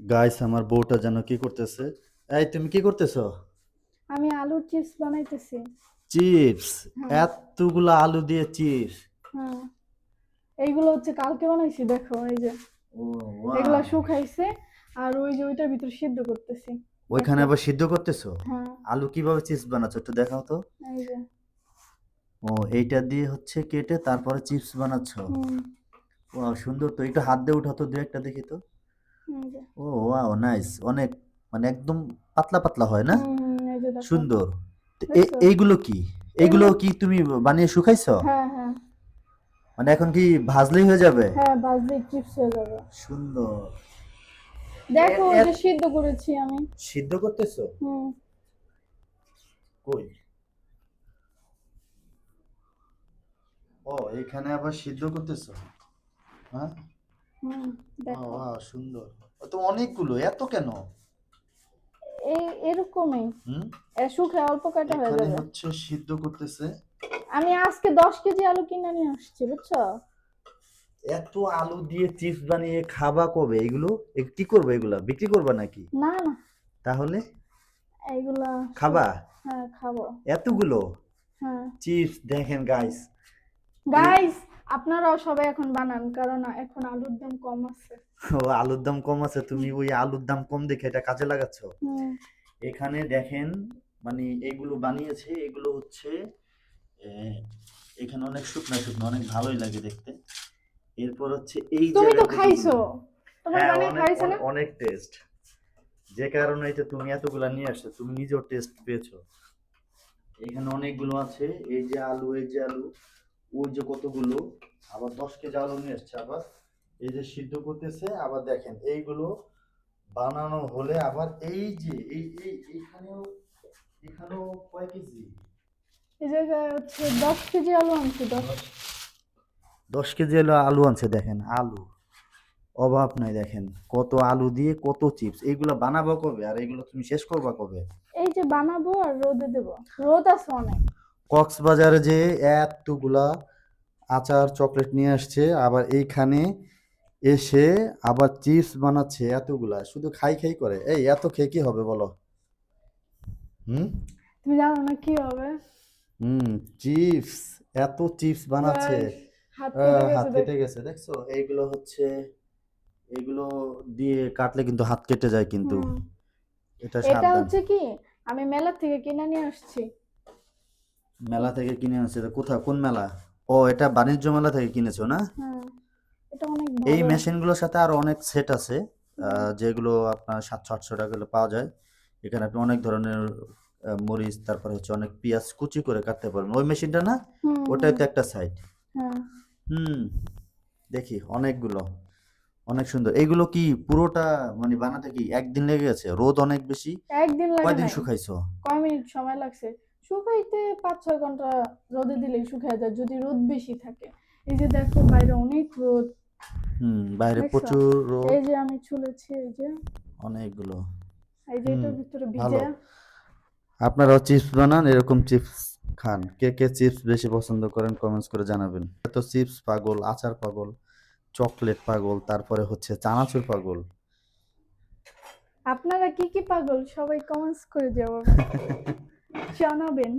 Guys আমার বউটা যেন কি করতেছে। এই তুমি কি করতেছো? আমি আলুর চিপস বানাইতেছি। চিপস? হ্যাঁ। এতগুলা আলু দিয়ে চিপস? হ্যাঁ, এইগুলো হচ্ছে কালকে বানাইছি, দেখো এই যে ও এগুলা ওয়াও। শুকাইছে। আর ওই যে ওইটার ভিতর সিদ্ধ করতেছি। ওইখানে দেখো। আবার সিদ্ধ করতেছো? হ্যাঁ। আলু কিভাবে চিপস বানাচ্ছো একটু দেখাও তো। এই যে। ও, এইটা দিয়ে হচ্ছে কেটে তারপরে চিপস বানাচ্ছো? হুম। ওয়াও সুন্দর তো, একটু হাত দিয়ে উঠাও তো দু একটা দেখি তো। এই যে। ও ওয়াও নাইস, অনেক মানে একদম পাতলা পাতলা হয় না? এই যে দেখো। সুন্দর। তো দেখছো? এইগুলো কি? এইগুলো এগুলো। কি তুমি বানিয়ে শুকাইছো? হ্যাঁ, হ্যাঁ। মানে এখন কি ভাজলেই হয়ে যাবে? হ্যাঁ, ভাজলে চিপস হয়ে যাবে। সুন্দর। দেখো ওই এত যে সিদ্ধ করেছি আমি। সিদ্ধ করতেছো? হুম। কই? ও, এখানে আবার সিদ্ধ করতেছো? হ্যাঁ। হুম। দেখো। সুন্দর। ও তো অনেকগুলো, এত কেন? এরকমই। হুম। শুকায় অল্প কাটা হয়ে এখানে যাবে। হচ্ছে সিদ্ধ করতেছে। আমি আজকে 10 কেজি আলু কিনে নিয়ে আসছি, বুঝছো? এত আলু দিয়ে চিপস বানিয়ে খাবা কবে এগুলো? কি করবে, এগুলা বিক্রি করবা নাকি? না, না। তাহলে এইগুলা খাবা হ্যাঁ, খাবো। এতগুলো হ্যাঁ। চিপস? দেখেন গাইস, এই গাইস, আপনারাও সবাই এখন বানান, কারণ এখন আলুর দাম কম আছে। ও, আলুর দাম কম আছে, হুম। তুমি ওই আলুর দাম কম দেখে এটা কাজে লাগাচ্ছ। হুম। এখানে দেখেন, মানে এগুলো বানিয়েছে, এগুলো হচ্ছে আহ, এখানে অনেক শুকনো শুকনো, অনেক ভালোই লাগে দেখতে। এরপর হচ্ছে এই তুমি তো জায়গাতে যেগুলো, খাইছো, তোমার হ্যাঁ বানিয়ে অনেক খাইছে না? অনেক টেস্ট। যে কারণে তো তুমি এতগুলা নিয়ে আসছো, তুমি নিজেও টেস্ট পেয়েছো। এখানে অনেকগুলো আছে, এই যে আলু, এই যে আলু, ওই যে কতগুলো, আবার 10 কেজি আলু নিয়ে আসছে, আবার এই যে সিদ্ধ করতেছে, আবার দেখেন এইগুলো বানানো হলে আবার এই যে এইখানেও, এখানেও কয় কেজি? এই জায়গায় হচ্ছে 10 কেজি আলু আনছি, 10। 10 কেজি আলু আলু আনছে, দেখেন আলু অভাব নাই। দেখেন কত আলু দিয়ে কত চিপস, এইগুলো বানাবো কবে আর এইগুলো তুমি শেষ করবা কবে? এই যে বানাবো আর রোদে দেবো। রোদ আছে অনেক। কক্সবাজারে যে এতগুলা আচার চকলেট নিয়ে আসছে, আবার এইখানে এসে আবার চিপস বানাচ্ছে এতগুলা, শুধু খাই খাই করে। এই এত খেয়ে কি হবে বলো? হুম। তুমি জানো না কি হবে? হুম। চিপস, এত চিপস বানাচ্ছে। গাইস, হাত কেটে হাত গেছে কেটে দেখো। গেছে দেখছো? এইগুলো হচ্ছে, এগুলো দিয়ে কাটলে কিন্তু হাত কেটে যায় কিন্তু, হুম। এটা এটা সাবধান। হচ্ছে কি, আমি মেলা থেকে কিনে নিয়ে আসছি। মেলা থেকে কিনে আনছে? এটা কোথায়, কোন মেলা? ও, এটা বাণিজ্য মেলা থেকে কিনেছো না? হ্যাঁ, এটা অনেক এই ভালো। মেশিনগুলোর সাথে আরো অনেক সেট আছে, হুম। যেগুলো আপনার 700-800 টাকা হলে পাওয়া যায়। এখানে আপনি অনেক ধরনের মরিচ, তারপরে হচ্ছে অনেক পেঁয়াজ কুচি করে কাটতে পারবেন, ওই মেশিনটা না? হুম। ওটাই হুম। তো একটা সাইড। হ্যাঁ। হুম। দেখি অনেকগুলো, অনেক সুন্দর। এইগুলো কি পুরোটা মানে বানাতে কি একদিন লেগে গেছে? রোদ অনেক বেশি। একদিন লাগে কয়দিন নাই। শুকাইছো? কয় মিনিট সময় লাগছে। শুকাইতে 5-6 ঘন্টা রোদে দিলেই শুকায় যায়, যদি রোদ বেশি থাকে। এই যে দেখো বাইরে অনেক রোদ। হুম, বাইরে দেখছো? প্রচুর রোদ। এই যে আমি ছুলেছি, এই যে অনেকগুলো। এই যে হুম। এটার ভিতরে ভালো। ভিজে। আপনারাও চিপস বানান, এরকম চিপস খান। কে কে চিপস বেশি পছন্দ করেন কমেন্টস করে জানাবেন। তো চিপস পাগল, আচার পাগল, চকলেট পাগল, তারপরে হচ্ছে চানাচুর পাগল। আপনারা কি কি পাগল সবাই কমেন্টস করে যাও, জানাবেন।